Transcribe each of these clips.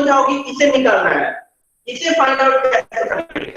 संख्या होगी इसे निकालना है, इसे फाइंड आउट कैसे करेंगे।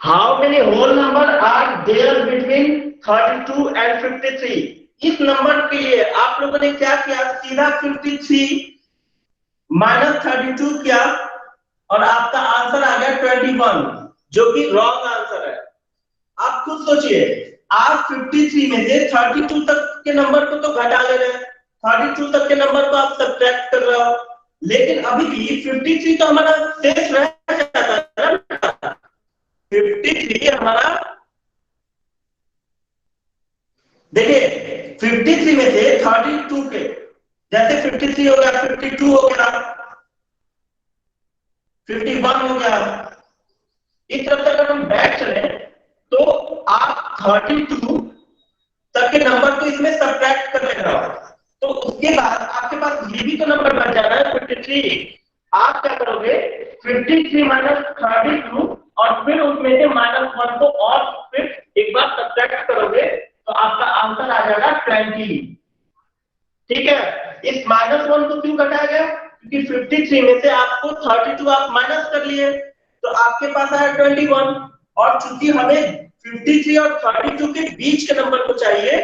How many whole number are there between 32 and 53? इस नंबर के लिए आप लोगों ने क्या किया, सीधा 53 माइनस 32 किया और आपका आंसर आ गया 21, जो कि रॉन्ग आंसर है। आप खुद सोचिए, आप 53 में से 32 तक के नंबर को तो घटा ले रहे हैं, 32 तक के नंबर को आप सब्ट्रैक्ट कर रहे हो, लेकिन अभी भी 53 तो हमारा शेष रह जाता है ना। 53 हमारा, देखिए 53 में से 32 के, जैसे 53 हो गया, 52 हो गया, 51 हो गया, इस तरफ से अगर हम बैठ चले तो आप 32 तक के नंबर को इसमें सब्ट्रैक्ट कर ले रहे हो, तो उसके बाद आपके पास ये भी तो नंबर बच जाना है 53। आप क्या करोगे, 53 माइनस 32 और फिर उसमें से -1 को और फिर एक बार सब्ट्रैक्ट करोगे तो आपका आंसर आ जाएगा 20। ठीक है, इस -1 को क्यों घटाया गया, क्योंकि 53 में से आपको 32 आप माइनस कर लिए तो आपके पास आया 21, और चूंकि हमें 53 और 32 के बीच के नंबर को चाहिए,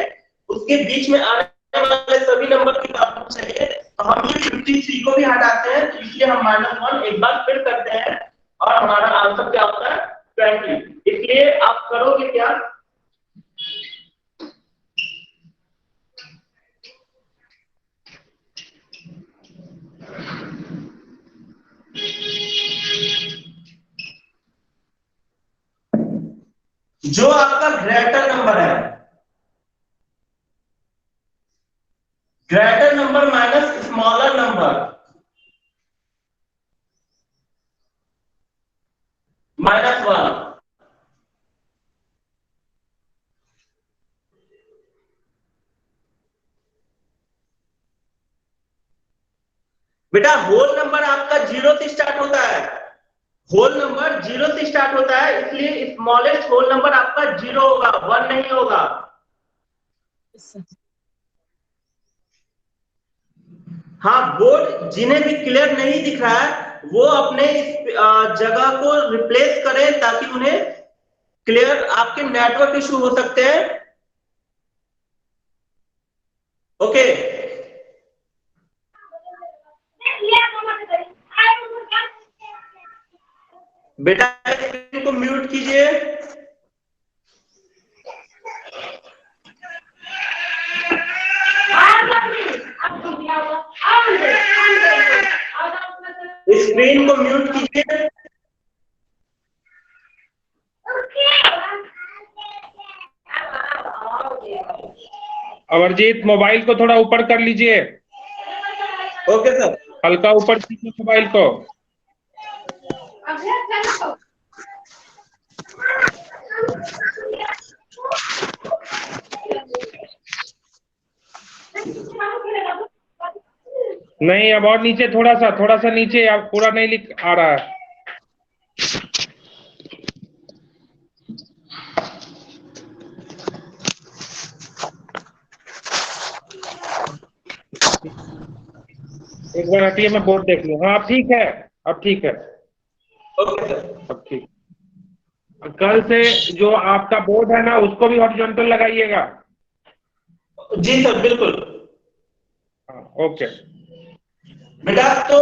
उसके बीच में आने वाले सभी नंबर की बात को चाहिए, तो हम ये 53 को भी हटाते हैं, तो इसलिए हम -1 एक बार फिर करते हैं और हमारा आंसर क्या होता है 20। इसलिए आप करोगे क्या, जो आपका ग्रेटर नंबर है, greater number minus smaller number, -1, बेटा होल नंबर आपका 0 से स्टार्ट होता है, होल नंबर 0 से स्टार्ट होता है, इसलिए स्मॉलेस्ट होल नंबर आपका 0 होगा, 1 नहीं होगा। हाँ, बोर्ड जिन्हें भी क्लियर नहीं दिख रहा है वो अपने जगह को रिप्लेस करें ताकि उन्हें क्लियर, आपके नेटवर्क इशू हो सकते हैं। ओके, बेटा स्क्रीन को म्यूट कीजिए। स्क्रीन को म्यूट कीजिए। अमरजीत मोबाइल को थोड़ा ऊपर कर लीजिए। ओके सर, हल्का ऊपर कीजिए मोबाइल को। नहीं, अब और नीचे, थोड़ा सा नीचे, अब पूरा नहीं लिख आ रहा है। एक बार हटिए, मैं बोर्ड देख लूं। हाँ, अब ठीक है, अब ठीक है। ओके सर, अब ठीक। कल से जो आपका बोर्ड है ना, उसको भी हॉरिजॉन्टल लगाइएगा। जी सर, बिल्कुल। हाँ, ओके बेटा तो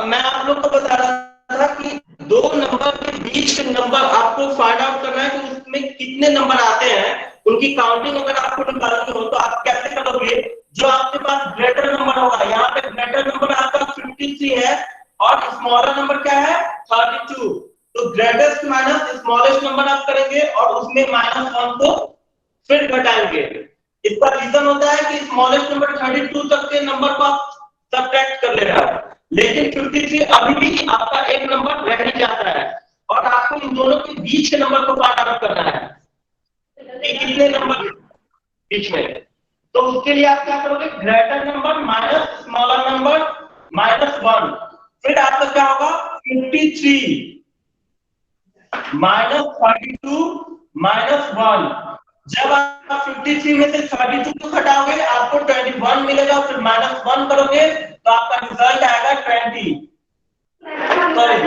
मैं आप लोग को बता रहा था कि दो नंबर के बीच के नंबर आपको फाइंड आउट करना है कि उसमें कितने नंबर आते हैं, उनकी काउंटिंग अगर आपको निकालनी हो तो आप कैसे करोगे। जो आपके पास ग्रेटर नंबर होगा, यहाँ पे ग्रेटर नंबर आपका 53 है और स्मॉलर नंबर क्या है 32 32, तो ग्रेटेस्ट माइनस स्मॉलेस्ट नंबर आप करेंगे और उसमें -1 को फिर घटाएंगे। इसका रीजन होता है कि स्मॉलेस्ट नंबर 32 तक के नंबर को आप सब्ट्रैक्ट कर ले रहा है, लेकिन 53 अभी भी आपका एक नंबर रह ही जाता है और आपको इन दोनों के बीच के नंबर को फाइंड आउट करना है कि कितने नंबर बीच में। तो उसके लिए आप क्या करोगे, greater number minus smaller number -1, फिर आपका क्या होगा 53 -32 -1। जब आप 53 में से 32 को घटाओगे आपको 21 मिलेगा, फिर -1 करोगे तो आपका रिजल्ट आएगा 20। सॉरी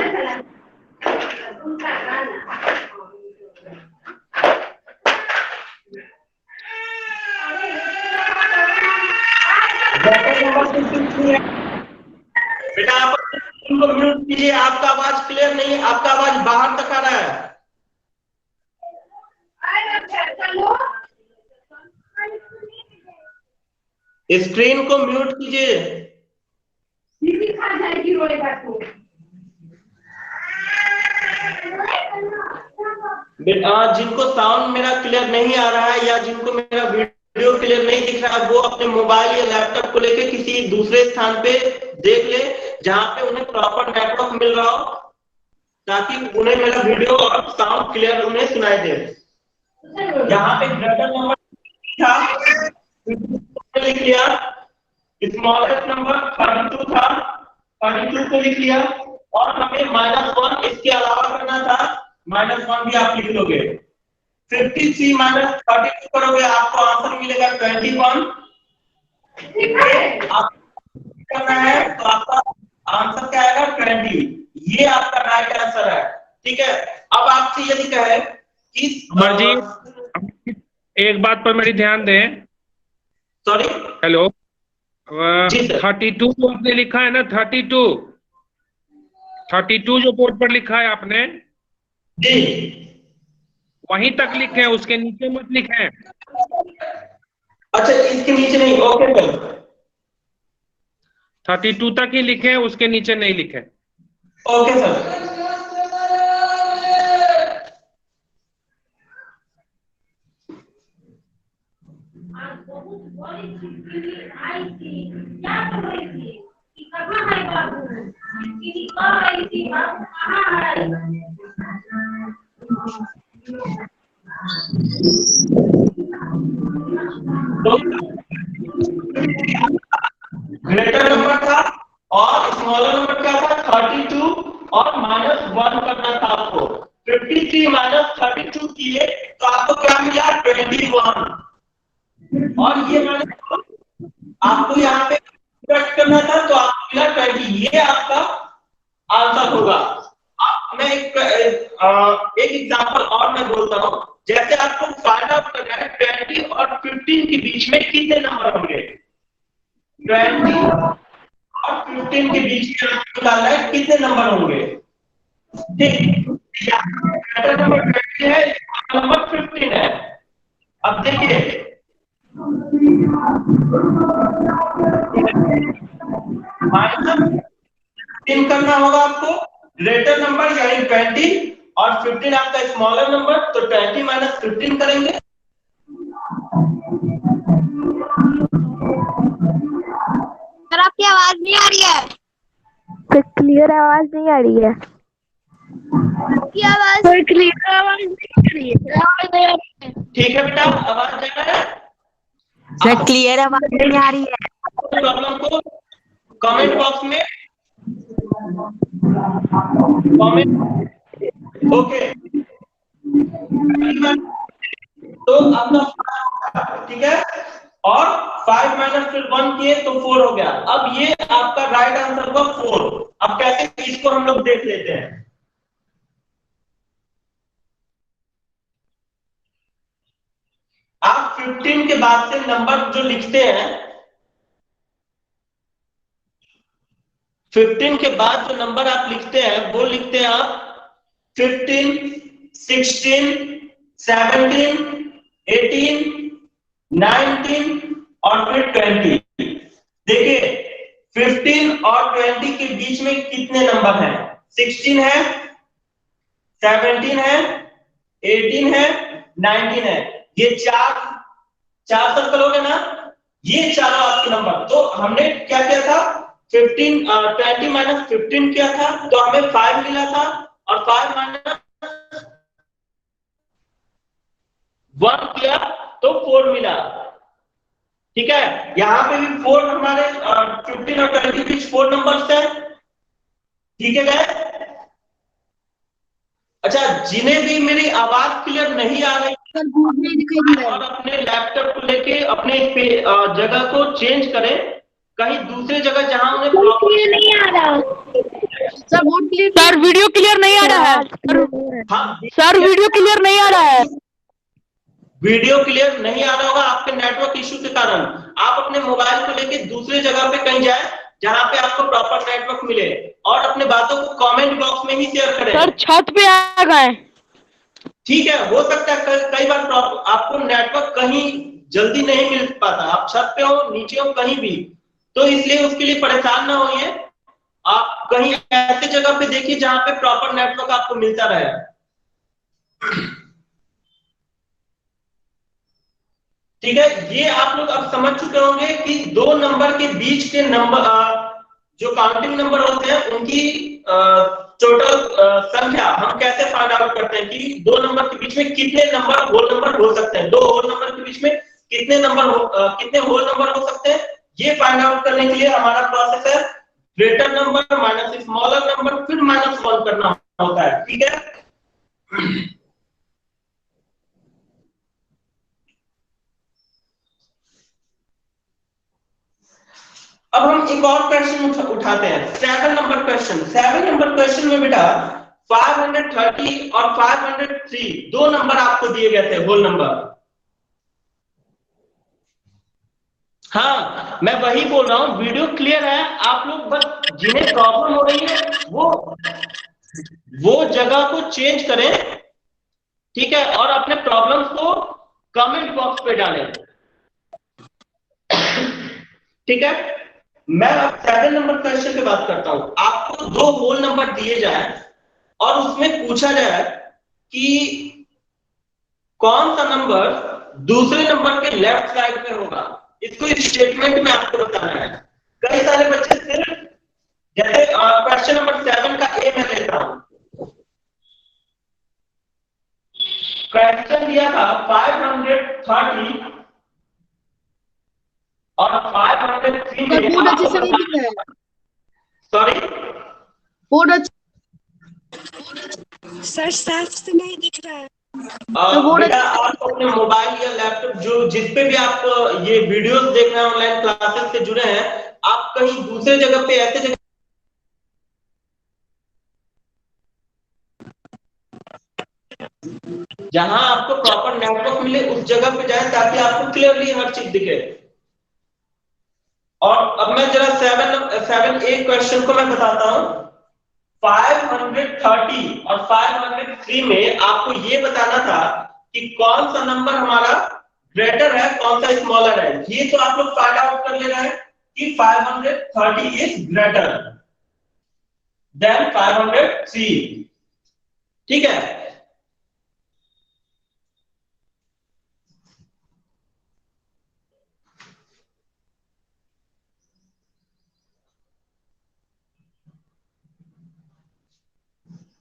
बेटा आप इनको म्यूट कीजिए, आपका आवाज क्लियर नहीं है, आपका आवाज बाहर तक आ रहा है। स्क्रीन को म्यूट कीजिए। जिनको साउंड मेरा क्लियर नहीं आ रहा है या जिनको मेरा वीडियो क्लियर नहीं दिख रहा है वो अपने मोबाइल या लैपटॉप को लेके किसी दूसरे स्थान पे देख ले जहां पे उन्हें प्रॉपर नेटवर्क मिल रहा हो, ताकि उन्हें मेरा वीडियो और साउंड क्लियर उन्हें सुनाई दे। यहाँ पे ग्रेटर नंबर था, लिख लिया, स्मॉलेस्ट नंबर 32 था, 32 को लिख लिया और हमें -1 इसके अलावा करना था, -1 भी आप लिख लोगे। 53 -32 करोगे आपको आंसर मिलेगा 21। आप करना है तो आपका आंसर क्या आएगा 20। ये आपका राइट आंसर है। ठीक है, अब आपसे यदि कहे कि जी एक बात पर मेरी ध्यान दें। सॉरी हेलो 32 जो आपने लिखा है ना, 32 जो बोर्ड पर लिखा है आपने जी वहीं तक लिखे, उसके नीचे मत लिखें। अच्छा इसके नीचे नहीं, ओके सर 32 तक ही लिखे, उसके नीचे नहीं लिखे। Okay sir. ग्रेटर नंबर था और स्मॉलर नंबर क्या था 32 और -1 करना था आपको। 53 -32 किए तो आपको क्या मिला 21 और ये आपको यहाँ पे कट करना था तो आपको मिला 20। ये आपका आंसर होगा। अब मैं एक एग्जांपल और मैं बोलता हूँ, जैसे आपको फाइंड आउट करना है 20 और 15 के बीच में कितने नंबर होंगे। 20 और 15 के बीच में आपको निकालना है कितने नंबर होंगे। ठीक, नंबर 20 है, नंबर 15 है। अब देखिए -3 करना होगा आपको, ग्रेटर नंबर यानी 20 और 15 आपका स्मॉलर नंबर, तो 20 -15 करेंगे। सर आपकी आवाज नहीं आ रही है। सर क्लियर आवाज नहीं आ रही है। आपकी आवाज सर क्लियर आवाज नहीं आ रही है। ठीक है बेटा, आवाज जा रहा है। सर क्लियर आवाज नहीं आ रही है। प्रॉब्लम को कमेंट बॉक्स में कमेंट, ओके तो आपका ठीक है, और 5 फिर 1 किए तो 4 हो गया। अब ये आपका राइट आंसर हुआ 4। अब कैसे इसको हम लोग देख लेते हैं। आप 15 के बाद से नंबर जो लिखते हैं, 15 के बाद जो नंबर आप लिखते हैं वो लिखते हैं आप 15, 16, 17, 18, 19 और फिर 20। देखिए 15 और 20 के बीच में कितने नंबर हैं। 16 है, 17 है, 18 है, 19 है। ये चार सर्कल हो गए ना, ये चारों आपके नंबर। तो हमने क्या किया था, 20 माइनस 15 किया था, तो हमें 5 मिला था, और 5 माइनस 1 किया तो 4 मिला। ठीक है, यहां पे भी 4 हमारे 15 और 20 के बीच 4 नंबर्स है। ठीक है गाइस। अच्छा, जिन्हें भी मेरी आवाज क्लियर नहीं आ रही और अपने लैपटॉप को लेके अपने जगह को चेंज करें, कहीं दूसरे जगह जहां उन्हें प्रॉब्लम नहीं आ रहा सर, वीडियो क्लियर नहीं आ रहा है। हाँ, सर, वीडियो क्लियर नहीं आ रहा है। वीडियो क्लियर नहीं आ रहा होगा आपके नेटवर्क इश्यू के कारण। आप अपने मोबाइल को लेके दूसरे जगह पे कहीं जाए जहां पे आपको प्रॉपर नेटवर्क मिले, और अपने बातों को कमेंट बॉक्स में ही शेयर करें। सर, छत पे आ गए। ठीक है, हो सकता है कई बार आपको नेटवर्क कहीं जल्दी नहीं मिल पाता, आप छत पे हो, नीचे हो, कहीं भी, तो इसलिए उसके लिए परेशान ना होइए। आप कहीं ऐसे जगह पे देखिए जहां पे प्रॉपर नेटवर्क आपको मिलता रहे। ठीक है, ये आप लोग अब समझ चुके होंगे कि दो नंबर के बीच के नंबर, जो काउंटिंग नंबर होते हैं, उनकी टोटल संख्या हम कैसे फाइंड आउट करते हैं कि दो नंबर के बीच में कितने नंबर होल नंबर हो सकते हैं, दो होल नंबर के बीच में कितने होल नंबर हो सकते हैं। ये फाइंड आउट करने के लिए हमारा प्रोसेस है greater number minus smaller number, फिर -1 करना होता है। ठीक है, अब हम एक और क्वेश्चन उठाते हैं, 7 नंबर क्वेश्चन। 7 नंबर क्वेश्चन में बेटा 530 और 503 दो नंबर आपको दिए गए थे, होल नंबर। हाँ, मैं वही बोल रहा हूं, वीडियो क्लियर है। आप लोग बस जिन्हें प्रॉब्लम हो रही है वो जगह को चेंज करें, ठीक है, और अपने प्रॉब्लम्स को कमेंट बॉक्स पे डालें। ठीक है, मैं अब 7 नंबर क्वेश्चन पे बात करता हूं। आपको दो होल नंबर दिए जाए और उसमें पूछा जाए कि कौन सा नंबर दूसरे नंबर के लेफ्ट साइड में होगा। इसको इस स्टेटमेंट में आपको बताना है। कई सारे बच्चे सिर्फ, जैसे क्वेश्चन नंबर 7 का ए मैं लेता हूं, क्वेश्चन दिया था 530 और 503 में बोर्ड अच्छे से नहीं दिख रहा है। सॉरी, बोर्ड अच्छा सर, साफ से नहीं दिख रहा है। बेटा आप अपने मोबाइल या लैपटॉप जो जिस पे भी आप ये वीडियोस देख रहे हैं, ऑनलाइन क्लासेस से जुड़े हैं, आप कहीं दूसरे जगह पे ऐसे जगह जहां आपको प्रॉपर नेटवर्क मिले उस जगह पे जाएं ताकि आपको क्लियरली हर चीज दिखे। और अब मैं जरा 7A क्वेश्चन को मैं बताता हूं। 530 और 503 में आपको ये बताना था कि कौन सा नंबर हमारा ग्रेटर है, कौन सा स्मॉलर है। ये तो आप लोग फाइंड आउट कर ले रहे हैं कि 530 इज ग्रेटर देन 503। ठीक है,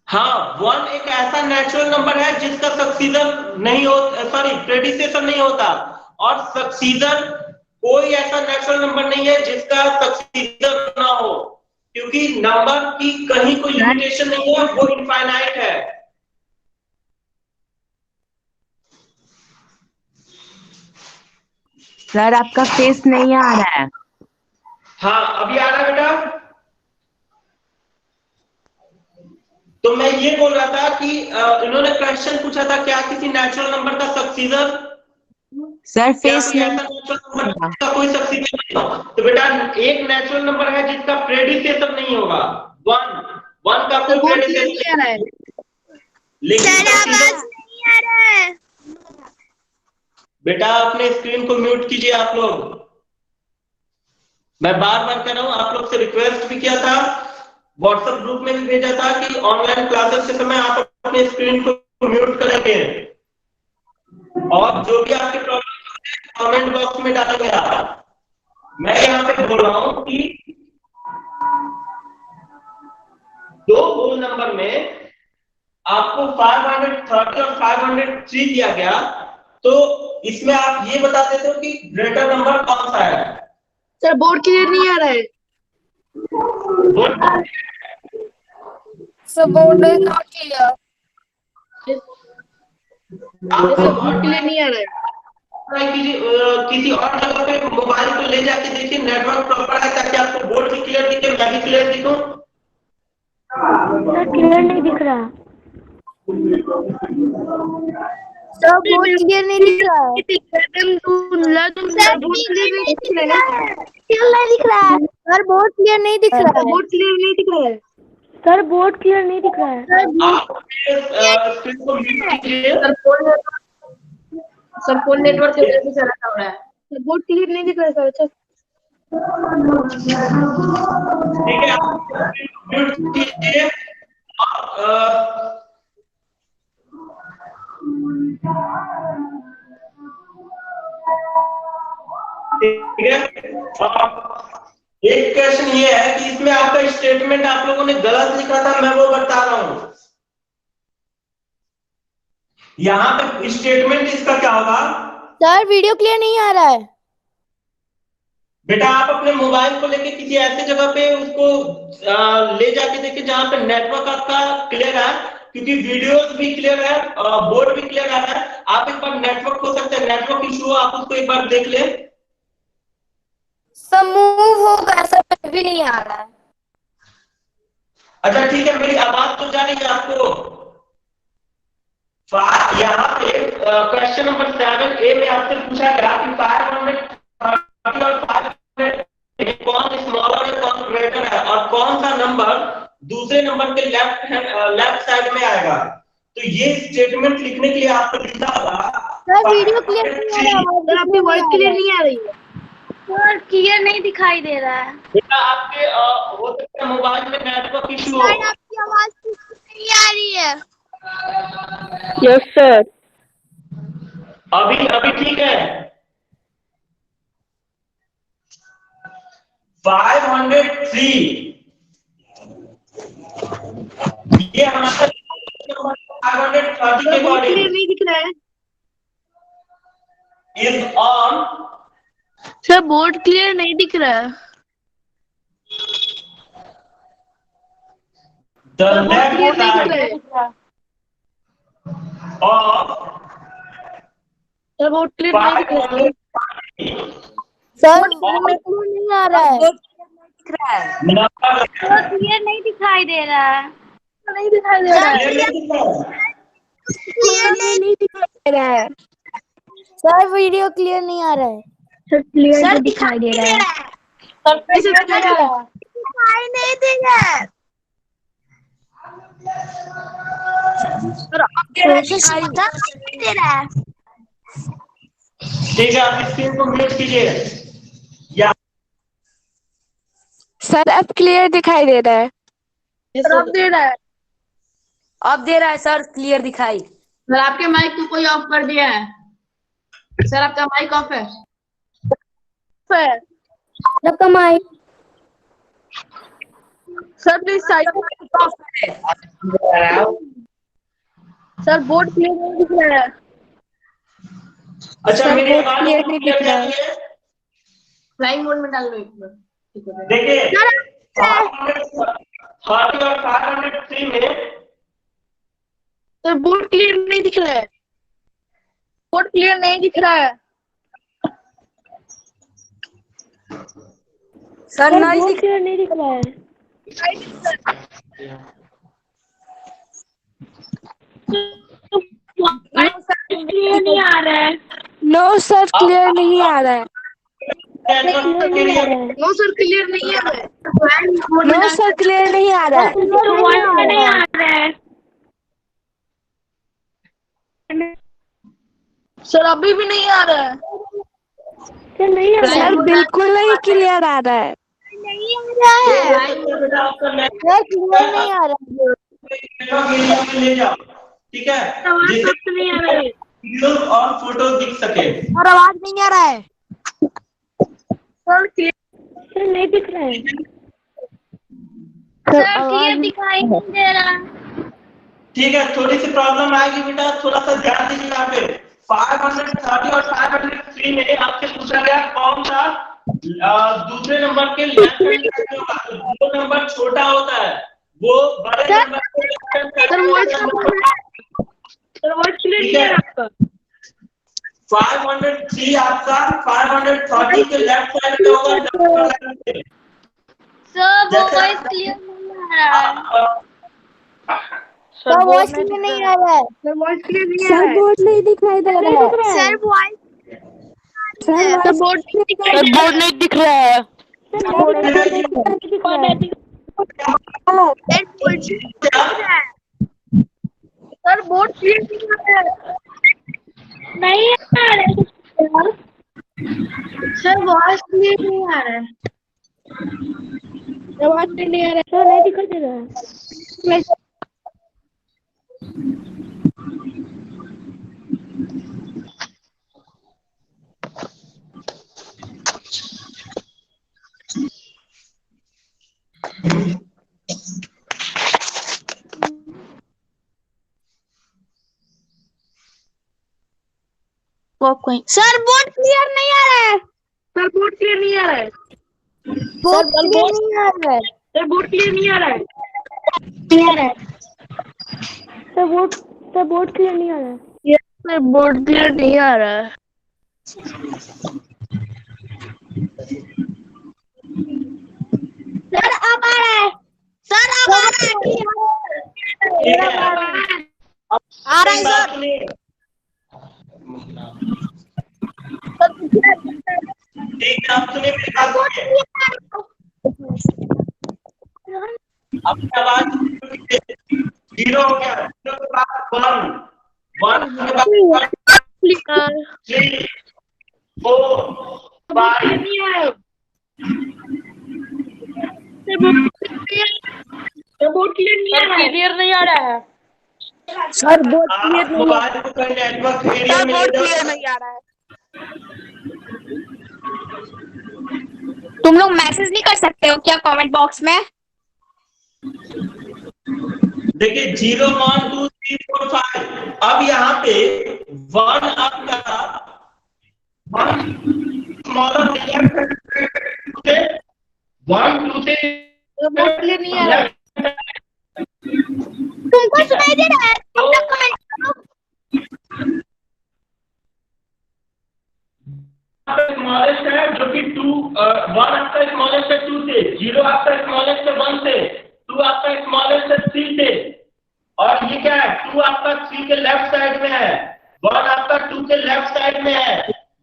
हाँ, 1 एक ऐसा नेचुरल नंबर है जिसका सक्सीडर नहीं हो, सॉरी प्रेडिसेसर नहीं होता, और सक्सीडर कोई ऐसा नेचुरल नंबर नहीं है जिसका सक्सीडर ना हो, क्योंकि नंबर की कहीं कोई लिमिटेशन नहीं है, वो इनफाइनाइट है। सर, आपका फेस नहीं आ रहा है। हाँ, अभी आ रहा है बेटा। तो मैं ये बोल रहा था कि इन्होंने क्वेश्चन पूछा था क्या किसी नेचुरल नंबर का सक्सीडर, सर, क्या फेस कोई नहीं ऐसा नेचुरल नंबर का कोई सक्सीडर नहीं हो। तो बेटा एक नेचुरल नंबर है जिसका प्रेडिसेसर नहीं होगा, 1 का कोई बोर्ड क्लियर प्रेडिसेसर नहीं आ रहा है। लेकिन सर आवाज सक्सीडर। नहीं आ रहा है। बेटा अपने स्क्रीन को म्यूट कीजिए आप लोग। मैं बार बार कह रहा हूं, आप लोग से रिक्वेस्ट भी किया था, व्हाट्सएप ग्रुप में भी भेजा था कि ऑनलाइन क्लासेस के समय आप अपने स्क्रीन को म्यूट करेंगे और जो भी आपके प्रॉब्लम कमेंट बॉक्स में डालेंगे आप। मैं यहाँ पे बोल रहा हूँ कि 2 होल नंबर में आपको 530 और 503 दिया गया, तो इसमें आप ये बता देते हो कि ग्रेटर नंबर कौन सा है। सर बोर्ड क्लियर नहीं आ रहा है। So board is not clear. Sir board clear नहीं आ रहा है। किसी और जगह पे मोबाइल को ले जाके देखिए, नेटवर्क प्रॉपर है, ताकि आपको बोर्ड भी क्लियर दिखे, मैं भी क्लियर दिखूं। सर क्लियर नहीं दिख रहा। सर बोर्ड क्लियर नहीं दिख रहा है। सर बोर्ड क्लियर नहीं दिख रहा है। सर बोर्ड क्लियर नहीं दिख रहा है। बोर्ड क्लियर नहीं दिख रहा है। सर बोर्ड क्लियर नहीं दिख रहा है। आप स्क्रीन को म्यूट कीजिए। सर फोन नेटवर्क की वजह से सर ऐसा हो रहा है। सर बोर्ड क्लियर नहीं दिख रहा है सर। अच्छा ठीक है, आप म्यूट कीजिए। ठीक है, एक क्वेश्चन ये है कि इसमें आपका स्टेटमेंट आप लोगों ने गलत लिखा था, मैं वो बता रहा हूं। यहाँ पे स्टेटमेंट इसका क्या होगा? सर वीडियो क्लियर नहीं आ रहा है। बेटा आप अपने मोबाइल को लेके किसी ऐसे जगह पे उसको ले जाके देखिए जहां पे नेटवर्क आपका क्लियर है, क्योंकि वीडियोस भी क्लियर है, बोर्ड भी क्लियर आ रहा है। आप एक बार नेटवर्क हो सकता है नेटवर्क इशू हो, आप उसको एक बार देख ले। समूह होगा, सब भी नहीं आ रहा है। अच्छा ठीक है, मेरी आवाज तो जा रही है आपको? यहाँ पे क्वेश्चन नंबर 7A में आपसे पूछा गया कि 530 और 500 कौन स्मॉलर है कौन ग्रेटर है, और कौन सा नंबर दूसरे नंबर के लेफ्ट साइड में आएगा। तो ये स्टेटमेंट लिखने के लिए आपको लिखना होगा। सर वीडियो क्लियर नहीं आ रहा है। सर आपकी वॉइस क्लियर नहीं आ रही है। सर क्लियर नहीं दिखाई दे रहा है। बेटा आपके हो सकता है मोबाइल में नेटवर्क इशू हो। सर आपकी आवाज नहीं आ रही है। Yes sir. अभी अभी ठीक है। 503 ये हमारा 530 के बोर्ड क्लियर अकॉर्डिंग नहीं दिख रहा है। Is on sir board clear नहीं दिख रहा है। द बोर्ड क्लियर नहीं दिख लेफ्ट रहा है। ऑफ सर बोर्ड क्लियर नहीं दिख रहा है। 530 सर क्लियर नहीं आ रहा है। नंबर क्लियर नहीं दिखाई दे रहा है। नहीं दिखाई दे रहा है। क्लियर नहीं दिखाई दे रहा है। सर वीडियो क्लियर नहीं आ रहा है। सर क्लियर दिखाई दे रहा है। सर दिखाई नहीं दे रहा है। दे रहा है। ठीक है, आप स्क्रीन को म्यूट कीजिए। या सर अब क्लियर दिखाई दे रहा है। सर अब दे रहा है। अब दे रहा है सर, क्लियर दिखाई। सर आपके माइक को कोई ऑफ कर दिया है। सर आपका माइक ऑफ है। आपका mic. Sir please side. Sir board clear नहीं दिख रहा है। अच्छा मेरी आवाज क्लियर नहीं दिख रहा है। फ्लाइंग मोड में डाल लो एक बार। देखिए 530 और 503 में सर बोर्ड क्लियर नहीं दिख रहा है। बोर्ड क्लियर नहीं दिख रहा है। सर नहीं क्लियर नहीं दिख रहा है। क्लियर नहीं आ रहा है। नो सर क्लियर नहीं आ रहा है। नेटवर्क के लिए नो सर क्लियर नहीं आ रहा है। नो सर क्लियर नहीं आ रहा है। नहीं आ रहा है। सर अभी भी नहीं आ रहा है। सर बिल्कुल नहीं क्लियर आ रहा है। नहीं आ रहा है। आपका सर क्लियर नहीं आ रहा है। नेटवर्क एरिया में ले जाओ। ठीक है, आवाज जिससे नहीं आ रहा है वीडियो और फोटो दिख सके। और आवाज नहीं आ रहा है सर क्लियर नहीं दिख रहा है सर क्लियर दिखाई नहीं दे रहा ठीक है, थोड़ी सी प्रॉब्लम आएगी बेटा, थोड़ा सा ध्यान दीजिए यहाँ पे। 530 और 503 में आपसे पूछा गया कौन सा दूसरे नंबर के लेफ्ट हैंड साइड होगा। जो नंबर छोटा होता है वो बड़े नंबर के left hand side sir voice clear नहीं है आपका। 503 आपका 530 के लेफ्ट साइड में होगा। सर वॉइस क्लियर नहीं आ रहा है सर वॉइस क्लियर नहीं आ रहा है सर वॉइस क्लियर नहीं आ सर रहा है बोर्ड नहीं दिखाई दे रहा है sir voice sir board board नहीं दिख रहा है। सर बोर्ड क्लियर नहीं आ रहा है सर वॉइस क्लियर नहीं आ रहा है आवाज नहीं आ रहा है सर नहीं दिखाई दे रहा है सर बोर्ड क्लियर नहीं आ रहा है सर बोर्ड क्लियर नहीं आ रहा है बोर्ड क्लियर नहीं आ रहा है सर बोर्ड क्लियर नहीं आ रहा है सर बोर्ड क्लियर नहीं आ रहा है सर बोर्ड क्लियर नहीं आ रहा है सर अब आ रहा है सर अब आ रहा है आ रहा है सर ठीक है, आप सुनिए मेरी बात सुनिए। अपनी आवाज 0 हो गया, 0 के बाद 1 के बाद 3 4 5 क्लियर नहीं आ रहा है। सर बोर्ड आप मोबाइल को कहीं नेटवर्क एरिया में ले जाओ। नहीं आ रहा है तुम लोग मैसेज नहीं कर सकते हो क्या कमेंट बॉक्स में? देखिए 0 1 2 3 4 5 अब यहाँ पे 1 आपका 1 स्मॉलर 1 2 से बोर्ड क्लियर नहीं आ रहा है तुमको सुनाई दे रहा है अपना कमेंट स्मॉलेस्ट है जो कि 2 1 आपका स्मॉलेस्ट है 2 से, 0 आपका स्मॉलेस्ट है 1 से, 2 आपका स्मॉलेस्ट है 3 से, और ये क्या है 2 आपका 3 के लेफ्ट साइड में है, 1 आपका 2 के लेफ्ट साइड में है।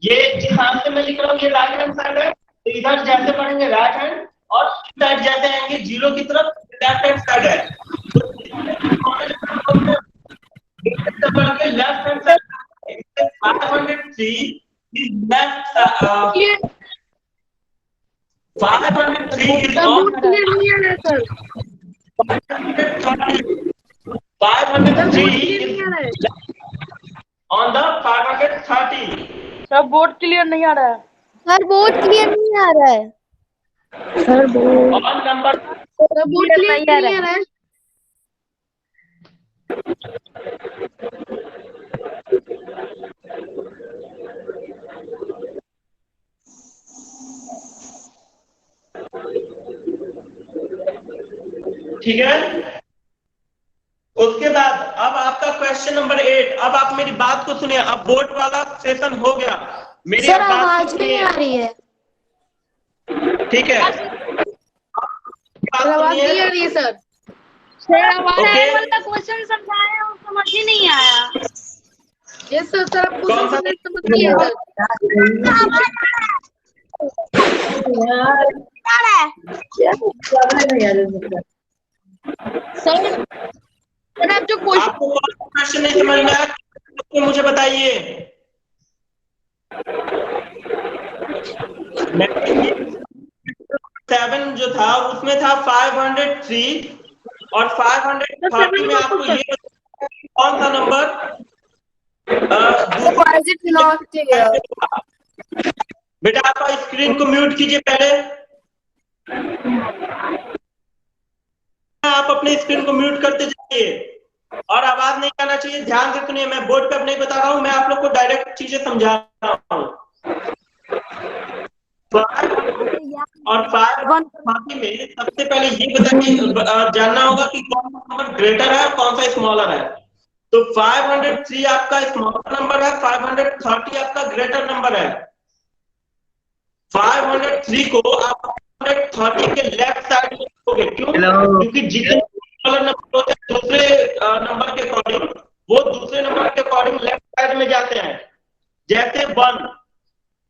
ये जिस हाथ से मैं लिख रहा हूँ ये राइट हैंड साइड है, तो इधर जैसे पढ़ेंगे राइट हैंड और साइड जैसे आएंगे 0 की तरफ लेफ्ट हैंड साइड है, left hand side 503 is left 503 is on 503 is on the 530। Sir board clear नहीं आ रहा है। सर बोर्ड क्लियर नहीं आ रहा है और नंबर बोर्ड क्लियर नहीं आ रहा है ठीक है। उसके बाद अब आपका क्वेश्चन नंबर 8। अब आप मेरी बात को सुनिए, अब बोर्ड वाला सेशन हो गया, मेरी सर बात आवाज सुनिए। नहीं आ रही है ठीक है, आवाज नहीं आ रही है सर ओके वाला क्वेश्चन समझाया और समझ ही नहीं आया। यस सर सर आपको कौन सा समझ नहीं आया सर सर आप जो क्वेश्चन आपको कौन सा क्वेश्चन नहीं समझ में आया तो मुझे बताइए। 7 जो था उसमें था 503 और 530 में आपको ये कौन सा चौथा number Why is it not here? बेटा आप स्क्रीन को म्यूट कीजिए पहले, आप अपने स्क्रीन को म्यूट करते जाइए और आवाज नहीं आना चाहिए। ध्यान से सुनिए, मैं बोर्ड पे अब नहीं बता रहा हूं, मैं आप लोग को डायरेक्ट चीजें समझा रहा हूं। और 5 में सबसे पहले ये जानना होगा कि कौन सा नंबर ग्रेटर है और कौन सा स्मॉलर है। तो 503 आपका स्मॉलर नंबर है, 530 आपका ग्रेटर नंबर है। 503 को आप 530 के लेफ्ट साइड में रखोगे। क्यों? क्योंकि जितने स्मॉलर नंबर होते हैं दूसरे नंबर के अकॉर्डिंग, वो दूसरे नंबर के अकॉर्डिंग लेफ्ट साइड में जाते हैं। जैसे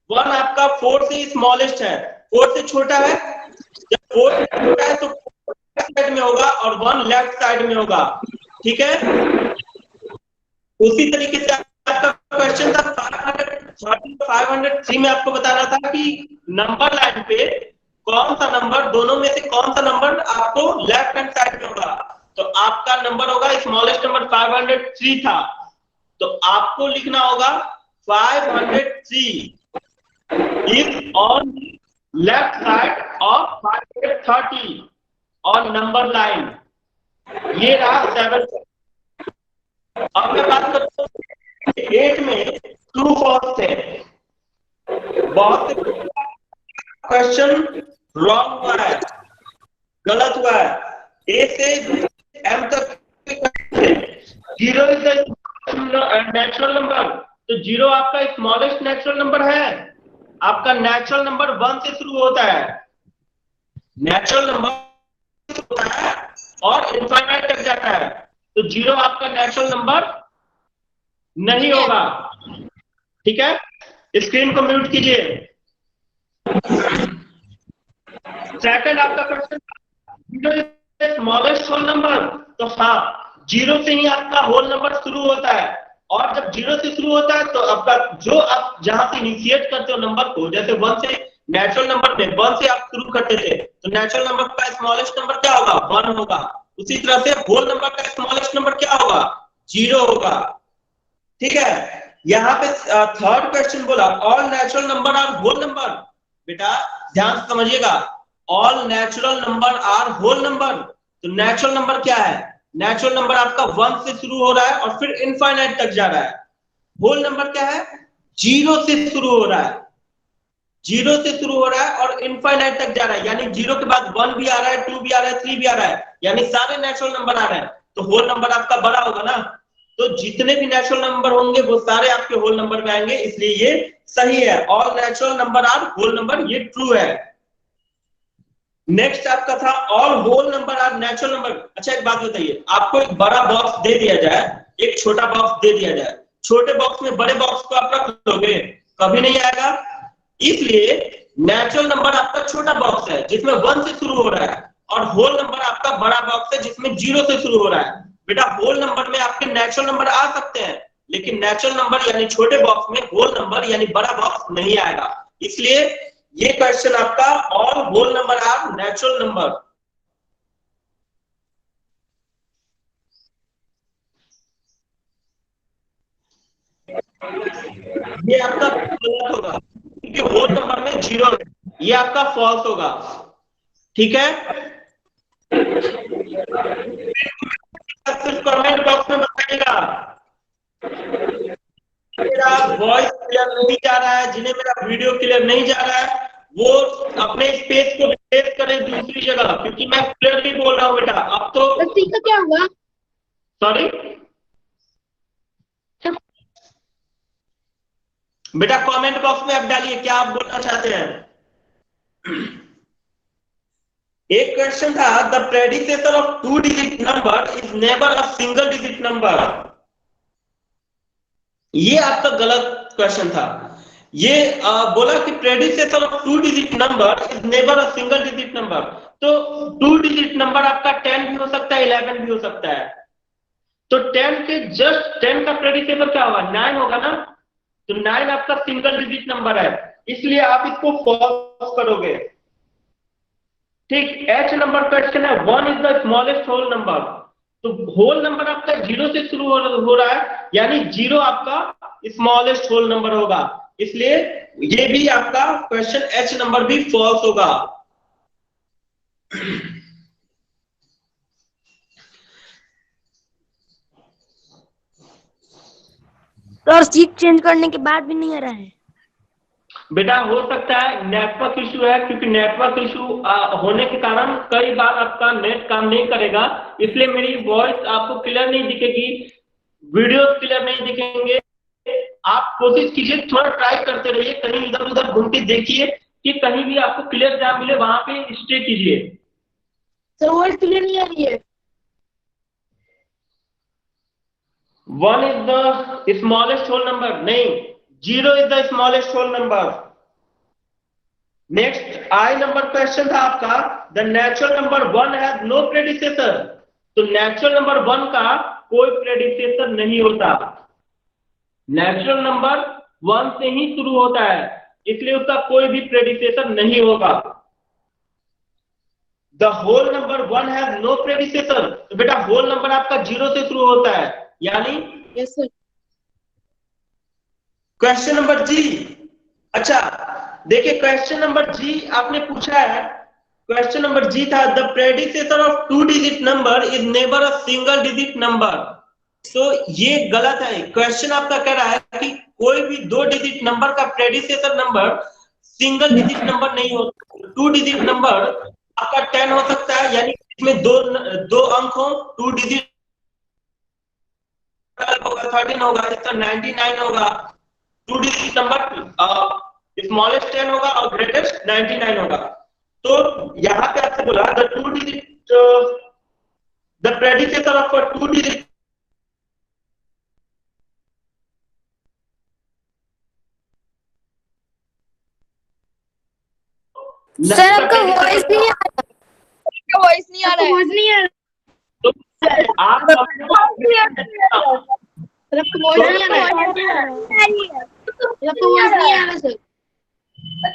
1 आपका 4 से स्मॉलेस्ट है, 4 से छोटा है। जब 4 से छोटा है तो लेफ्ट साइड में होगा और 1 लेफ्ट साइड में होगा। ठीक है, उसी तरीके से आपका क्वेश्चन था 503 में आपको बताना था कि नंबर लाइन पे कौन सा नंबर, दोनों में से कौन सा नंबर आपको लेफ्ट हैंड साइड में होगा। तो आपका नंबर होगा, स्मॉलेस्ट नंबर 503 था, तो आपको लिखना होगा 503 is on left side of 530 on number line। ये रहा 7। अब मैं बात करता हूँ 8 में ट्रू फॉल्स थे। बहुत से क्वेश्चन रॉन्ग हुआ है, गलत हुआ है। ए से एम तक 0 इज द नेचुरल नंबर, तो 0 आपका स्मॉलेस्ट नेचुरल नंबर है। आपका नेचुरल नंबर 1 से शुरू होता है, नेचुरल नंबर होता है और इनफाइनाइट तक जाता है। तो 0 आपका नेचुरल नंबर नहीं होगा। ठीक है, स्क्रीन को म्यूट कीजिए। सेकंड आपका question 0 is smallest whole number, तो हाँ 0 से ही आपका होल नंबर शुरू होता है। और जब 0 से शुरू होता है तो आपका जो आप जहां से इनिशिएट करते हो नंबर को, जैसे 1 से नेचुरल नंबर में 1 से आप शुरू करते थे, तो नेचुरल नंबर का स्मॉलेस्ट नंबर क्या होगा? 1 होगा। उसी तरह से होल नंबर का स्मॉलेस्ट नंबर क्या होगा? 0 होगा। ठीक है, यहाँ पे थर्ड क्वेश्चन बोला all natural number are whole number. बेटा ध्यान से समझिएगा, all natural number are whole number. तो नेचुरल नंबर क्या है? नेचुरल नंबर आपका 1 से शुरू हो रहा है और फिर इनफाइनाइट तक जा रहा है। होल नंबर क्या है? 0 से शुरू हो रहा है, 0 से शुरू हो रहा है और इनफाइनाइट तक जा रहा है। यानी 0 के बाद 1 भी आ रहा है, 2 भी आ रहा है, 3 भी आ रहा है, यानी सारे नेचुरल नंबर आ रहे हैं। तो होल नंबर आपका बड़ा होगा ना, तो जितने भी नेचुरल नंबर होंगे वो सारे आपके होल नंबर में आएंगे, इसलिए ये सही है। All natural number are whole number, ये ट्रू है। नेक्स्ट आपका था all whole number are natural number. अच्छा एक बात बताइए, आपको एक बड़ा बॉक्स दे दिया जाए, एक छोटा बॉक्स दे दिया जाए, छोटे बॉक्स में बड़े बॉक्स को आप रख लोगे? कभी नहीं आएगा। इसलिए नेचुरल नंबर आपका छोटा बॉक्स है जिसमें 1 से शुरू हो रहा है, और होल नंबर आपका बड़ा बॉक्स है जिसमें 0 से शुरू हो रहा है। बेटा होल नंबर में आपके नेचुरल नंबर आ सकते हैं, लेकिन नेचुरल नंबर यानी छोटे बॉक्स में होल नंबर यानी बड़ा बॉक्स नहीं आएगा। इसलिए ये क्वेश्चन आपका all whole number are natural number. ये आपका गलत होगा क्योंकि होल नंबर में 0 है, ये आपका फॉल्स होगा। ठीक है, सिर्फ कमेंट बॉक्स में बताइएगा। मेरा वॉइस क्लियर नहीं जा रहा है, जिन्हें मेरा वीडियो क्लियर नहीं जा रहा है वो अपने स्पेस को रिप्लेस करें दूसरी जगह, क्योंकि मैं क्लियरली बोल रहा हूँ बेटा। अब तो क्या हुआ? सॉरी बेटा, कमेंट बॉक्स में आप डालिए क्या आप बोलना चाहते हैं। एक क्वेश्चन था the predecessor of 2 digit number is never a single digit number. ये आपका गलत क्वेश्चन था। ये बोला कि predecessor of 2 digit number is never a single digit number. तो 2 डिजिट नंबर आपका 10 भी हो सकता है, 11 भी हो सकता है। तो 10 के जस्ट 10 का प्रेडिसेसर क्या होगा? 9 होगा ना। तो 9 आपका सिंगल डिजिट नंबर है, इसलिए आप इसको फॉल्स करोगे। ठीक, H नंबर क्वेश्चन है 1 is the smallest whole number. तो होल नंबर आपका 0 से शुरू हो रहा है, यानी 0 आपका स्मॉलेस्ट होल नंबर होगा, इसलिए ये भी आपका क्वेश्चन H नंबर भी फॉल्स होगा। सर सीट चेंज करने के बाद भी नहीं आ रहा है। बेटा हो सकता है नेटवर्क इशू है, क्योंकि नेटवर्क इशू होने के कारण कई बार आपका नेट काम नहीं करेगा, इसलिए मेरी वॉइस आपको क्लियर नहीं दिखेगी, वीडियोस क्लियर नहीं दिखेंगे। आप कोशिश कीजिए, थोड़ा ट्राई करते रहिए, कहीं इधर उधर घूम के देखिए कि कहीं भी आपको क्लियर जहाँ मिले वहां पे स्टे कीजिए। सर वॉइस क्लियर नहीं आ रही है। 1 is the smallest whole number, नहीं, 0 is the smallest whole number। Next I number question था आपका, the natural number 1 has no predecessor. तो नेचुरल नंबर 1 का कोई प्रेडिसेसर नहीं होता, नेचुरल नंबर 1 से ही शुरू होता है, इसलिए उसका कोई भी प्रेडिसेसर नहीं होगा। The whole number 1 has no predecessor, तो बेटा होल नंबर आपका 0 से शुरू होता है, यानी यस सर। क्वेश्चन नंबर जी। अच्छा देखिए, क्वेश्चन नंबर जी आपने पूछा है, क्वेश्चन नंबर जी था the predecessor of 2 digit number is never a single digit number. तो ये गलत है, क्वेश्चन आपका कह रहा है कि कोई भी 2 डिजिट नंबर का predecessor number single digit number नहीं होता। 2 डिजिट नंबर आपका 10 हो सकता है, यानी इसमें दो अंक हो, 2 डिजिट होगा, 13 होगा, इसका 99 होगा। 2 डिजिट नंबर स्मॉलेस्ट 10 होगा और ग्रेटेस्ट 99 होगा। तो यहां पे आपसे बोला the 2 digit the predecessor of 2 digit. Sir आपका वॉइस नहीं आ रहा। आपका वॉइस नहीं आ रहा है। वॉइस नहीं आ रहा। आप सर आपका वॉइस नहीं आ रहा है। सर आपका वॉइस नहीं आ रहा सर।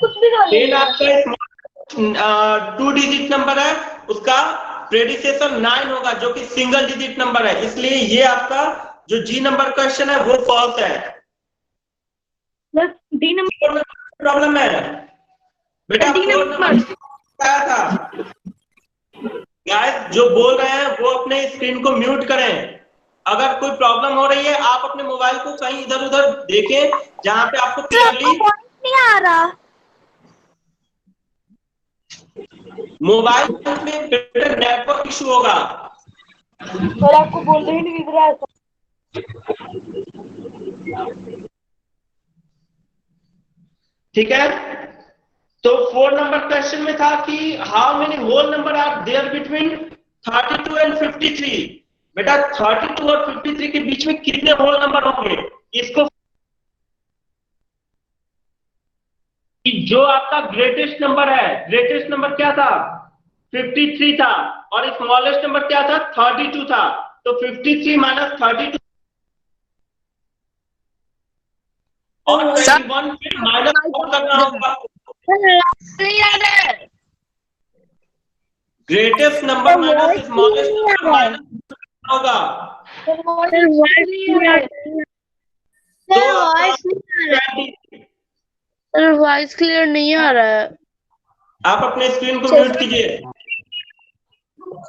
कुछ भी बोलिए। 10 आपका 2 डिजिट नंबर है, उसका प्रेडिसेसर 9 होगा जो कि सिंगल डिजिट नंबर है, इसलिए ये आपका जो जी नंबर क्वेश्चन है वो फॉल्स है। सर डी नंबर प्रॉब्लम है बेटा, डी नंबर क्या था गाइस, जो बोल रहे हैं वो अपने स्क्रीन को म्यूट करें। अगर कोई प्रॉब्लम हो रही है आप अपने मोबाइल को कहीं इधर उधर देखें जहां पे आपको क्लियरली नहीं आ रहा। मोबाइल में बेटर नेटवर्क इशू होगा। सर आपको बोलते ही नहीं दिख रहा है। ठीक है, तो 4 नंबर क्वेश्चन में था कि how many whole number are there between 32 and 53। बेटा 32 और 53 के बीच में कितने होल नंबर होंगे, इसको जो आपका ग्रेटेस्ट नंबर है, ग्रेटेस्ट नंबर क्या था 53 था, और स्मॉलेस्ट नंबर क्या था 32 था, तो 53 माइनस 32 और 21 फिर माइनस करना होगा। Greatest number minus smallest number minus होगा। सर वॉइस क्लियर नहीं आ रहा है। आप अपने स्क्रीन को म्यूट कीजिए।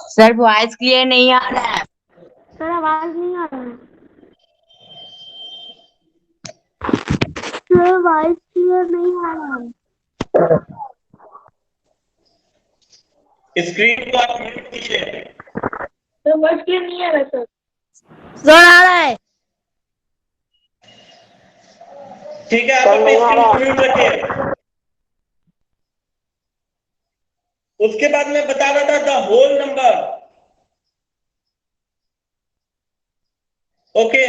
सर वॉइस क्लियर नहीं आ रहा है। सर आवाज नहीं आ रहा है। सर वॉइस क्लियर नहीं आ रहा है। स्क्रीन को आप म्यूट कीजिए। सर वॉइस क्लियर नहीं आ रहा सर। सर आ रहा है। ठीक है, आप अपने स्क्रीन को म्यूट रखिए। उसके बाद मैं बता रहा था द होल नंबर। ओके,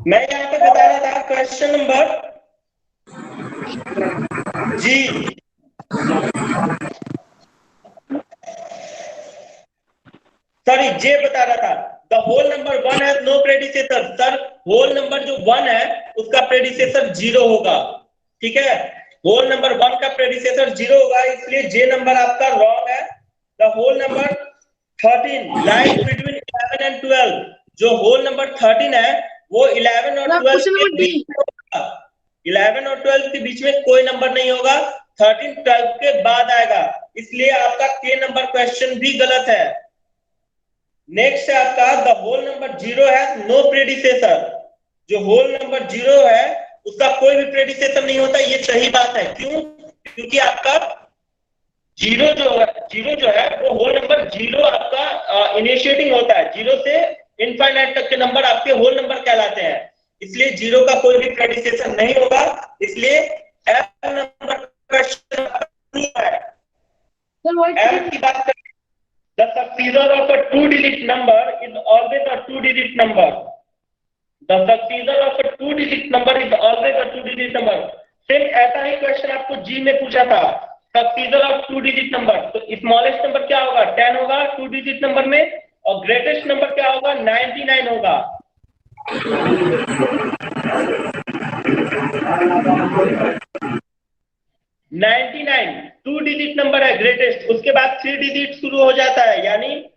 मैं यहां पे बता रहा था question number G. Sorry, J बता रहा था the whole number 1 has no predecessor. Sir whole number जो 1 है उसका प्रेडिसेसर 0 होगा, ठीक है, होल नंबर 1 का प्रेडिसेसर 0 होगा, इसलिए जे नंबर आपका रॉन्ग है। The whole number 13 lies between 11 and 12, जो होल नंबर 13 है वो 11 और 12 के बीच में होगा। 11 और 12 के बीच में कोई नंबर नहीं होगा, 13 12 के बाद आएगा, इसलिए आपका के नंबर क्वेश्चन भी गलत है। नेक्स्ट है आपका द होल नंबर 0 है नो प्रेडिसेसर, जो होल नंबर 0 है उसका कोई भी प्रेडिसेसर नहीं होता, ये सही बात है। क्यों? क्योंकि आपका जीरो जो है वो होल नंबर 0 आपका इनिशिएटिंग होता है, 0 से इनफाइनाइट तक के नंबर आपके होल नंबर कहलाते हैं, इसलिए 0 का कोई भी प्रेडिसेसर नहीं होगा, इसलिए एफ नंबर क्वेश्चन है। एफ की बात करें, the successor of a 2-digit number is always a 2-digit number. The successor of a 2-digit number is always a 2-digit number. Same ऐसा ही क्वेश्चन आपको जी में पूछा था, सक्सीडर ऑफ 2-digit नंबर, तो स्मॉलेस्ट नंबर क्या होगा 10 होगा 2-digit नंबर में, और ग्रेटेस्ट नंबर क्या होगा 99 होगा। 99 2-digit नंबर है ग्रेटेस्ट, उसके बाद 3 डिजिट शुरू हो जाता है, यानी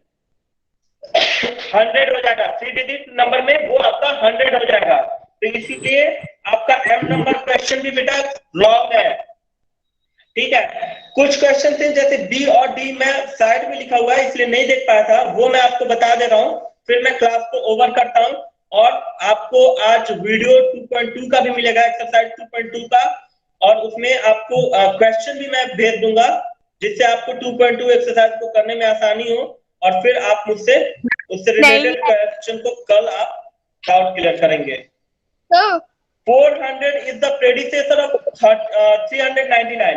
100 हो जाएगा, 3 डिजिट नंबर में वो आपका 100 हो जाएगा, तो इसीलिए आपका एम नंबर क्वेश्चन भी बेटा रॉन्ग है। ठीक है, कुछ क्वेश्चन थे जैसे बी और डी में साइड में लिखा हुआ है इसलिए नहीं देख पाया था, वो मैं आपको बता दे रहा हूं, फिर मैं क्लास को ओवर करता हूं, और आपको आज वीडियो 2.2 का भी मिलेगा, एक्सरसाइज 2.2 का, और उसमें आपको क्वेश्चन भी मैं भेज दूंगा, जिससे आपको 2.2 एक्सरसाइज को करने में आसानी हो, और फिर आप मुझसे उससे रिलेटेड क्वेश्चन को कल आप डाउट क्लियर करेंगे। 400 इज द प्रेडिसेसर ऑफ 399,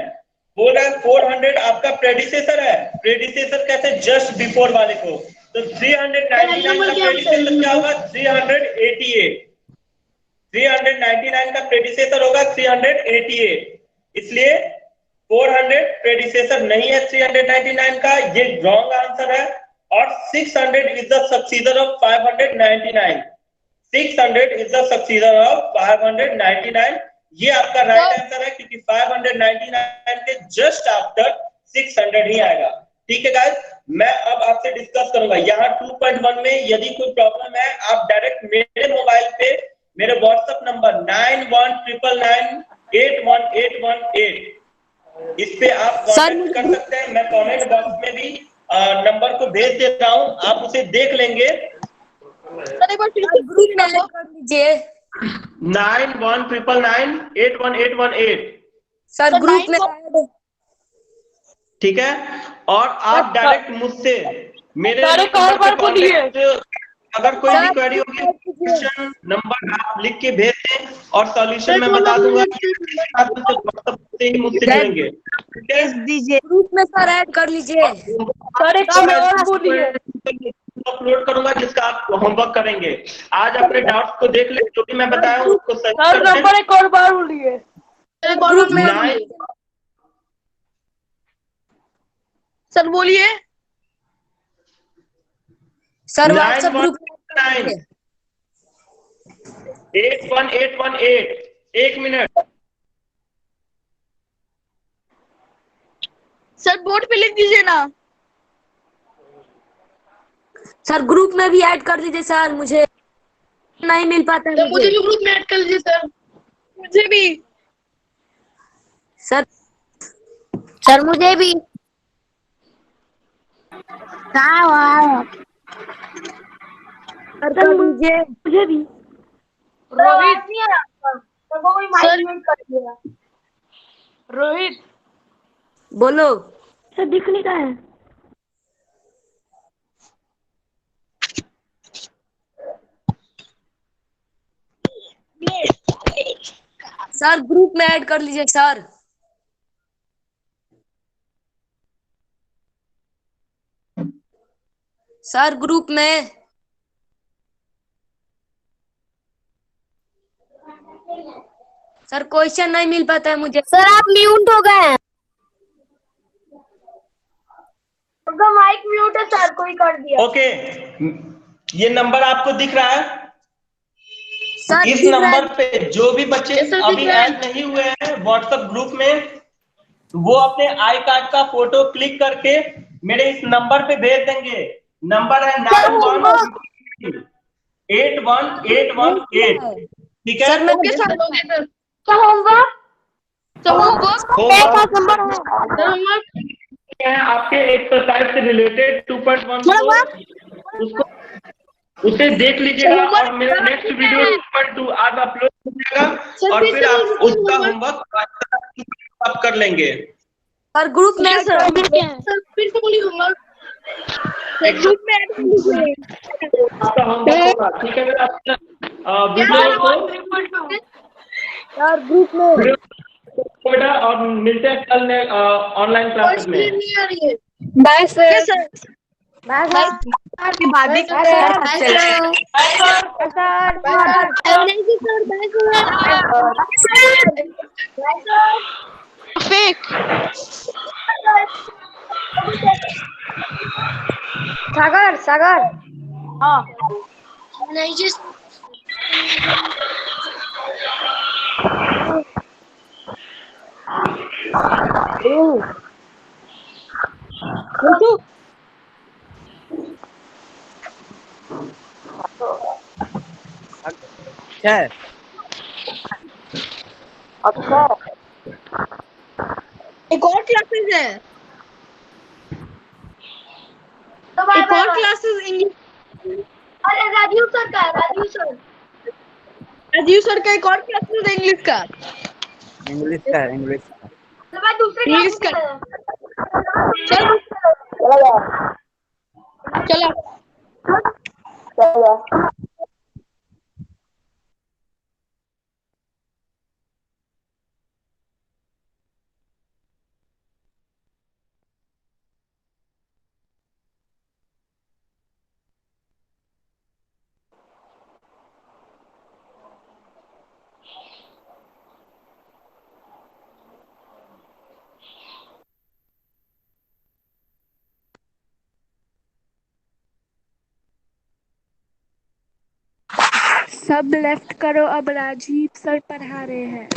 बोल रहा है 400 आपका प्रेडिसेसर है, प्रेडिसेसर कहते हैं जस्ट बिफोर वाले को, तो 399 का प्रेडिसेसर क्या होगा 388, 399 का प्रेडिसेसर होगा 388, इसलिए 400 प्रेडिसेसर नहीं है 399 का, ये रॉन्ग आंसर है, और 600 is the successor of 599, 600 is the successor of 599, ये आपका राइट आंसर है, क्योंकि 599 के जस्ट आफ्टर 600 ही आएगा। ठीक है गाइस, मैं अब आपसे डिस्कस करूंगा, यहाँ 2.1 में यदि कोई प्रॉब्लम है आप डायरेक्ट मेरे मोबाइल पे मेरे व्हाट्सएप नंबर 9199811818 इस पे आप कांटेक्ट कर सकते हैं, मैं कमेंट बॉक्स में भी नंबर को भेज देता हूं, आप उसे देख लेंगे। ग्रुप में ऐड कर लीजिए 9199811818 सर, ग्रुप में ऐड। ठीक है, और आप डायरेक्ट मुझसे मेरे अगर कोई भी क्वेरी होगी क्वेश्चन नंबर आप लिख के भेज दें और सॉल्यूशन मैं बता दूंगा, व्हाट्सएप से ही मुझसे जुड़ेंगे। दीजिए ग्रुप में सर ऐड कर लीजिए सर, एक काम और बोलिए, अपलोड करूंगा जिसका आप होमवर्क करेंगे, आज अपने डाउट्स को देख ले, जो भी मैं बताया हूं उसको सही सर नंबर एक और बार बोलिए। सर बोलिए sir, WhatsApp group 81818, 1 minute sir board पे लिख दीजिए ना। सर ग्रुप में भी ऐड कर दीजिए सर, मुझे नहीं मिल पाता है, मुझे भी ग्रुप में ऐड कर लीजिए सर, मुझे भी सर मुझे भी कर लीजिए, मुझे भी। रोहित बोलो सर, दिखने का है सर, ग्रुप में ऐड कर लीजिए सर। सर ग्रुप में सर क्वेश्चन नहीं मिल पाता है मुझे। सर, आप म्यूट हो गए हैं। माइक म्यूट है सर, कोई कर दिया। ओके, ये नंबर आपको दिख रहा है सर, इस नंबर पे जो भी बच्चे अभी ऐड नहीं हुए हैं व्हाट्सएप ग्रुप में वो अपने आई कार्ड का फोटो क्लिक करके मेरे इस नंबर पे भेज देंगे। नंबर है 91818118। ठीक है? सर मैं ओके सर, क्या होमवर्क? तो होमवर्क होमवर्क है आपके एक्सरसाइज से रिलेटेड 2.14 उसको उसे देख लीजिएगा और मेरा नेक्स्ट वीडियो 2.2 आज अपलोड हो जाएगा और फिर आप उसका होमवर्क आप कर लेंगे। और ग्रुप में सर फिर से बोलिए होमवर्क। ग्रुप में ऐड कर लीजिए। उसका होमवर्क होगा। ठीक है मेरा वीडियो को और ग्रुप में बेटा और मिलते हैं कल ऑनलाइन क्लासेस में। नहीं आ रही है। Bye sir. बाय बाय भाभी का bye sir. Bye sir. Fake. Sagar Sagar नहीं जी एक और क्लासेस है। एक और क्लासेस इंग्लिश। अरे राजीव सर का राजीव सर का एक और क्लासेस है इंग्लिश का। तो मैं दूसरे इंग्लिश का चलो चलो सब लेफ्ट करो, अब राजीव सर पढ़ा रहे हैं।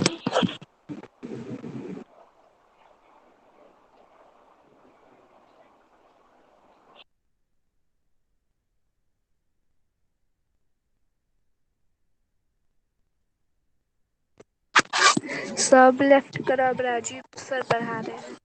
सब लेफ्ट करो, अब राजीव सर पढ़ा रहे हैं।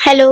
हेलो।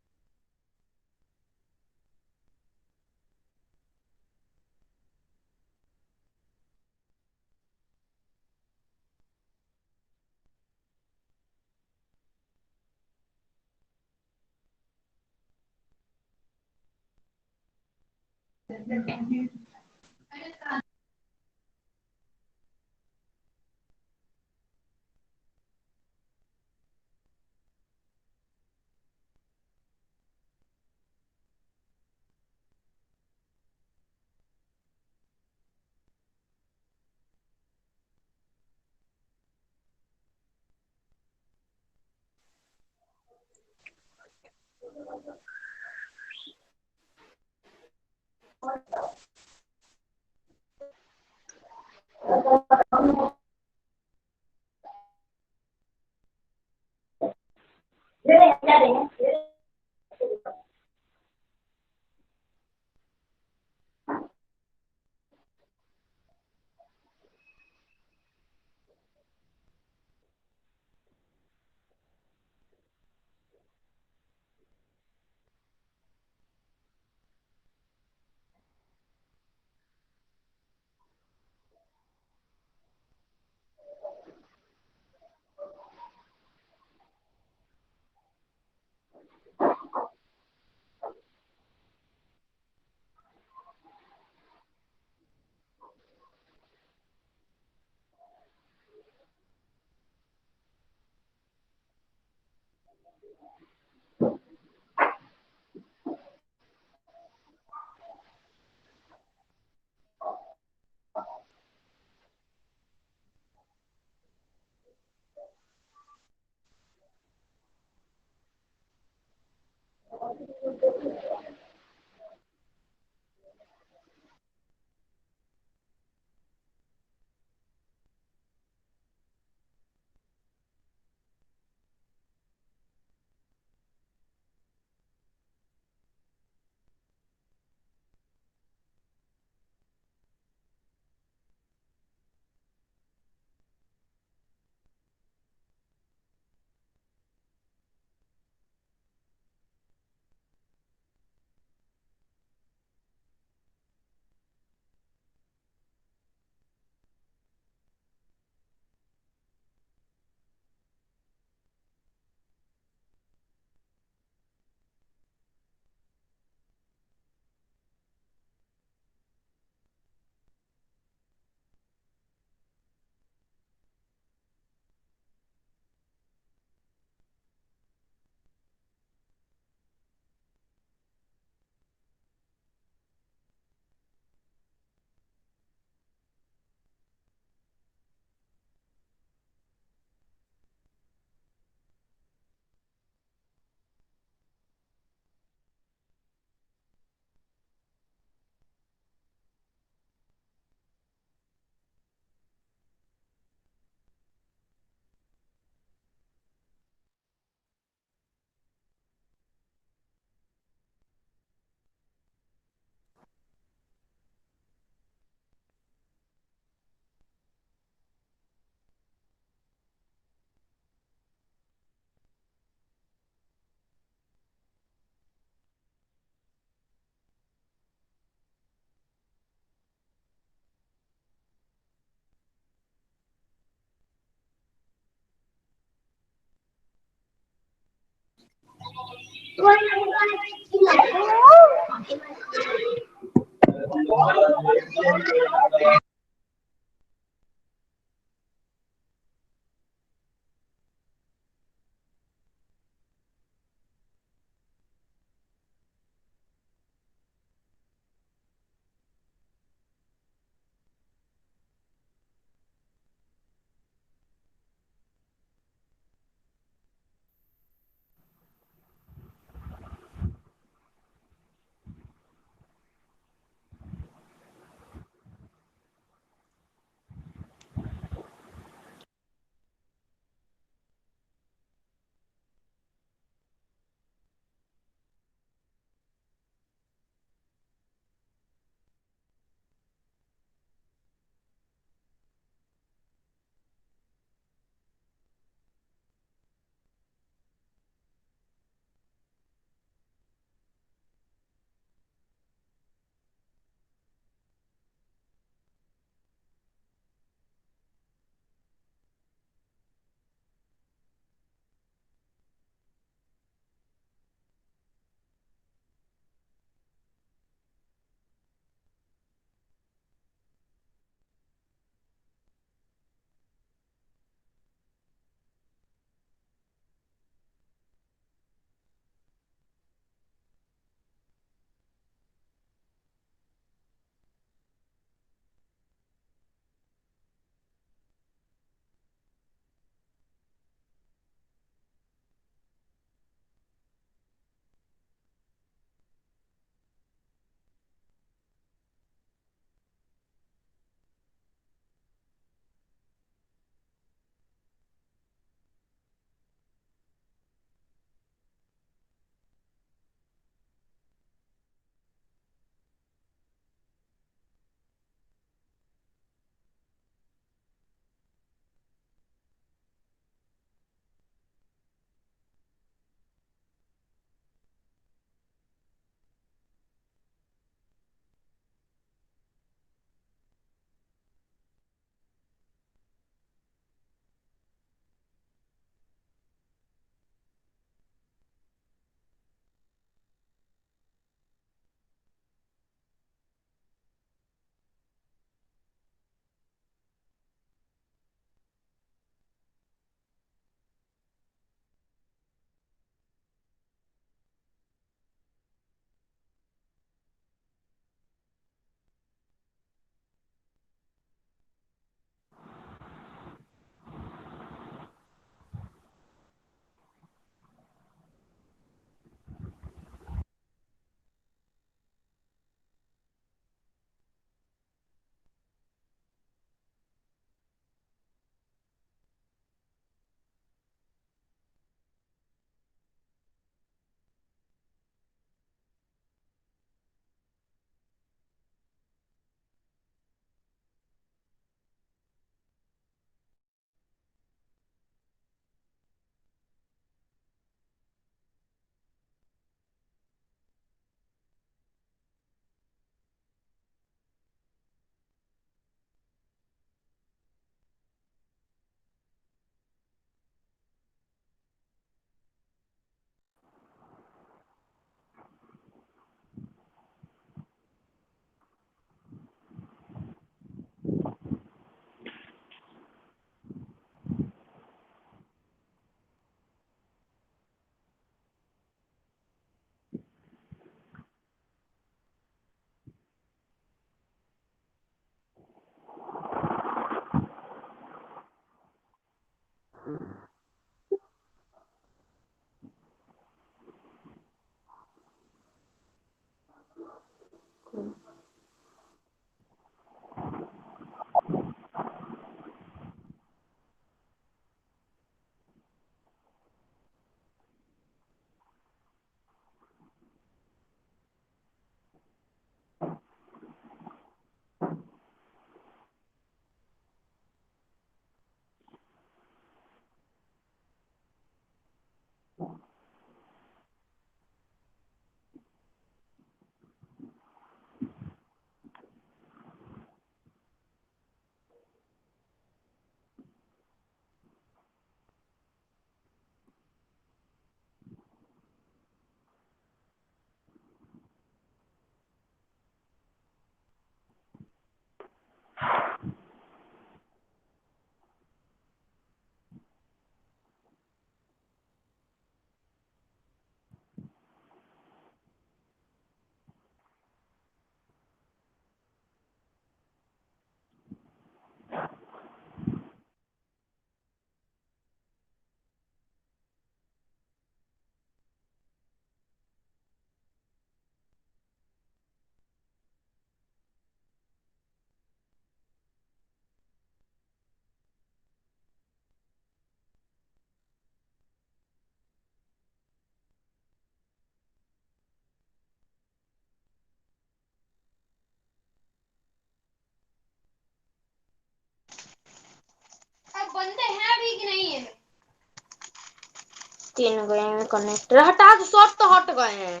3 गए हैं कनेक्टर, हटा दो, सब तो हट गए हैं।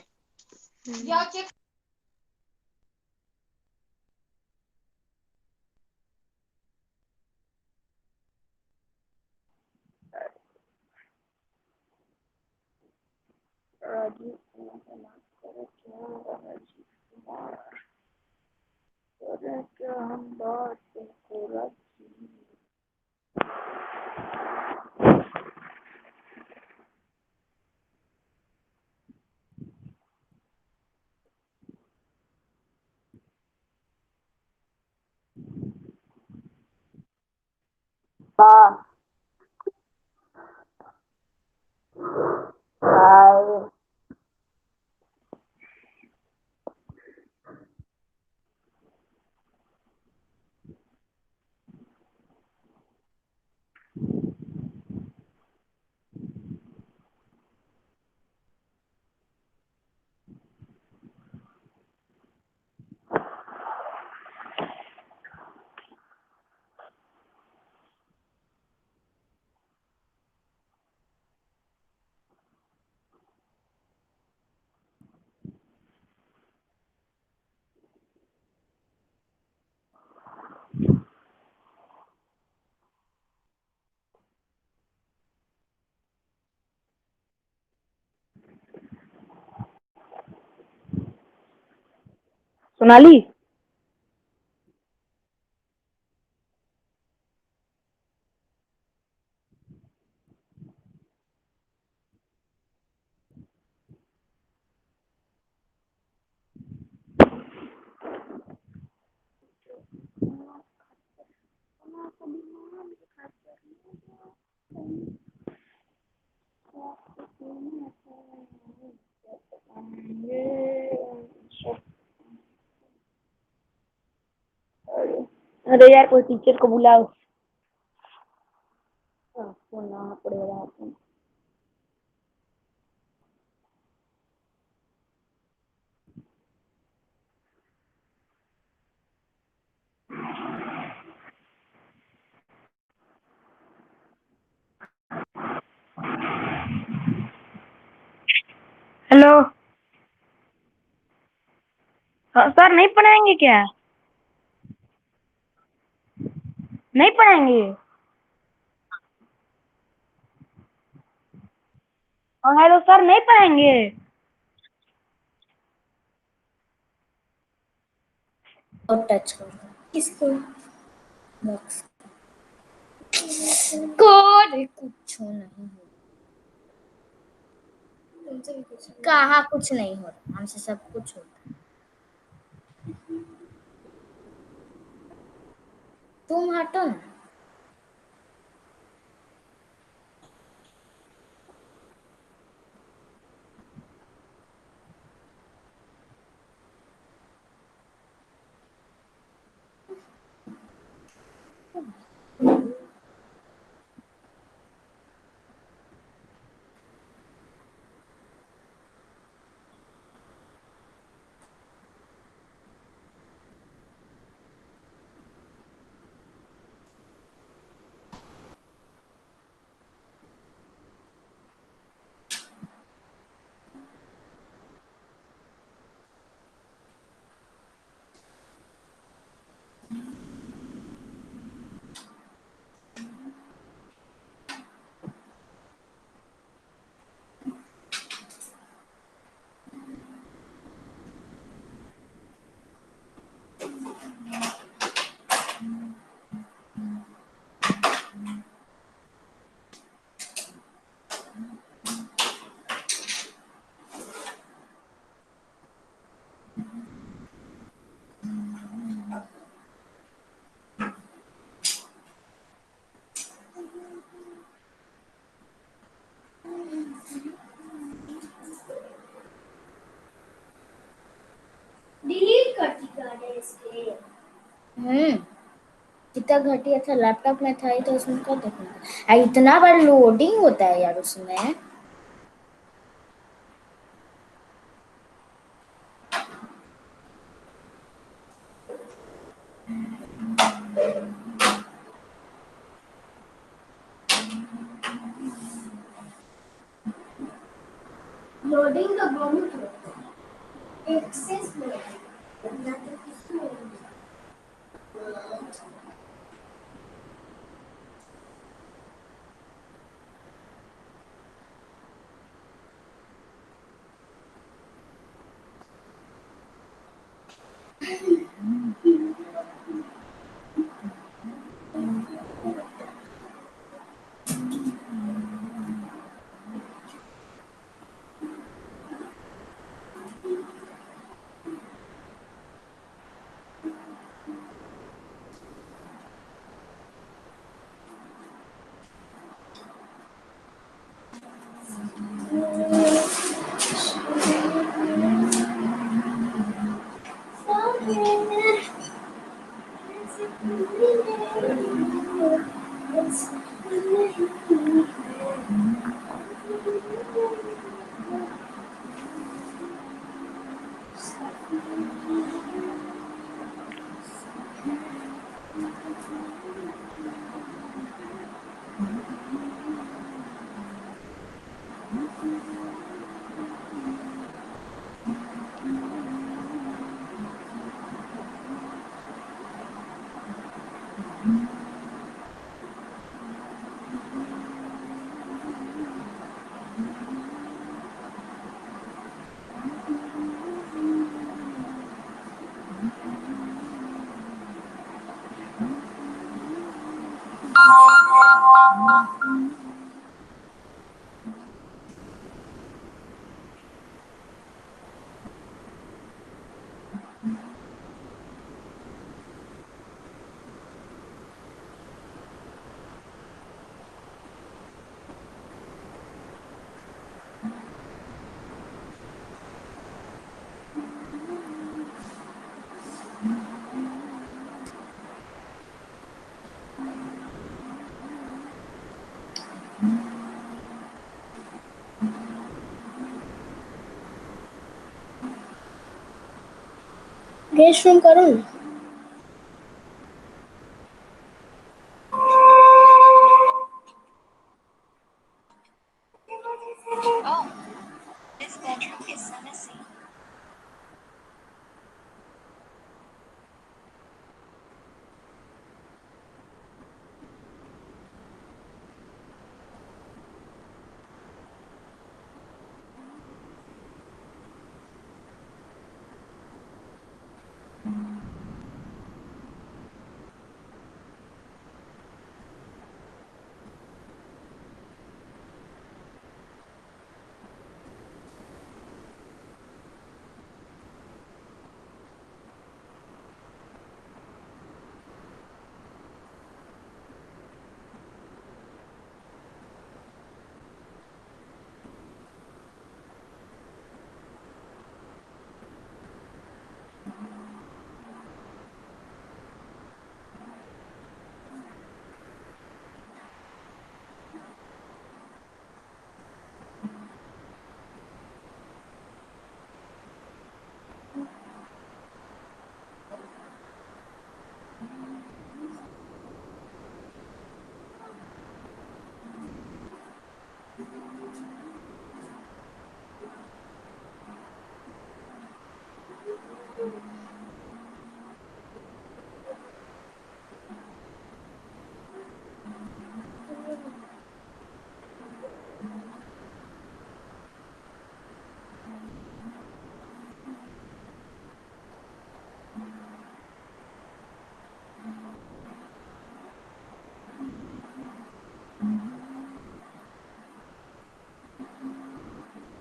जाओ चेक। क्या हम बात को हाँ हाँ। सोनाली, अरे यार कोई टीचर को बुलाओ। फोन पड़ेगा। हेलो। हाँ, सर नहीं पढ़ाएंगे क्या? नहीं पढ़ाएंगे? हाँ हेलो सर, नहीं पढ़ाएंगे? और टच करो किसको बॉक्स कोड कुछ नहीं हो तुमसे भी कुछ कहा कुछ नहीं हो रहा हमसे सब कुछ होता तुम हटो ना डिलीट कर दी गाने इसके कितना घटिया था लैपटॉप में था ही तो उसमें क्या देखना इतना बार लोडिंग होता है यार उसमें लोडिंग तो बहुत होता है एक्सेस में गेस्ट रूम करूँ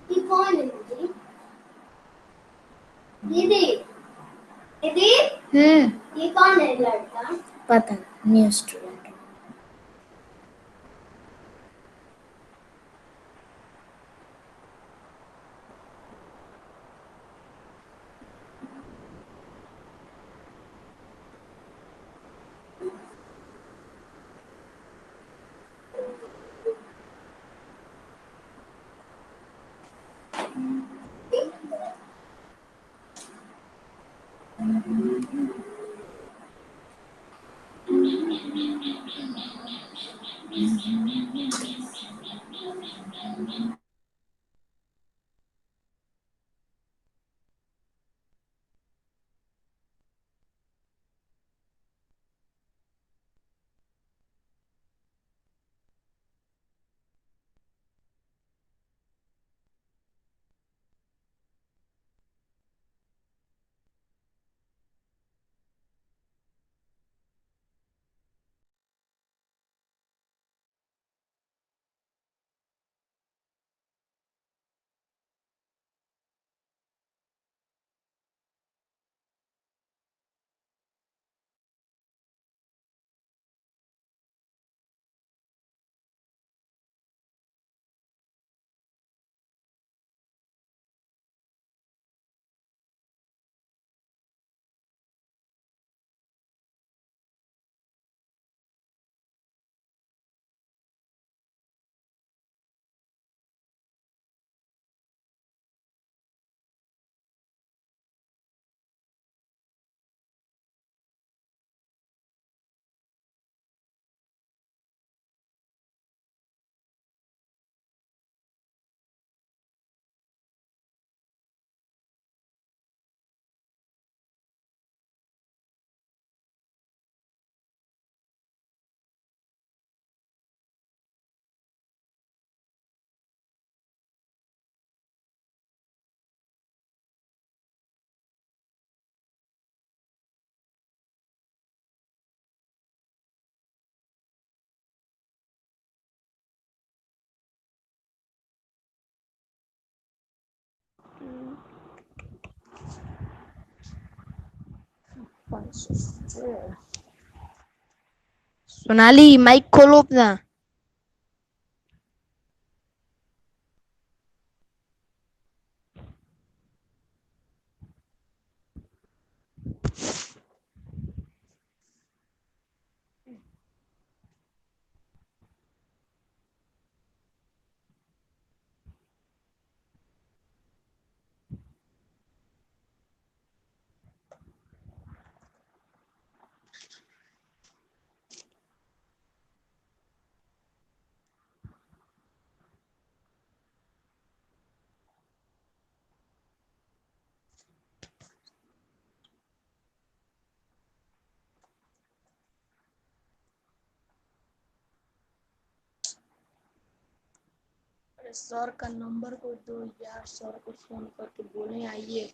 ये कौन है दीदी दीदी दीदी ये कौन है लड़का पता नहीं न्यू स्टूडेंट सोनाली माइक खोलो अपना। सर का नंबर को दो यार, सर को फोन करके बोले आइए।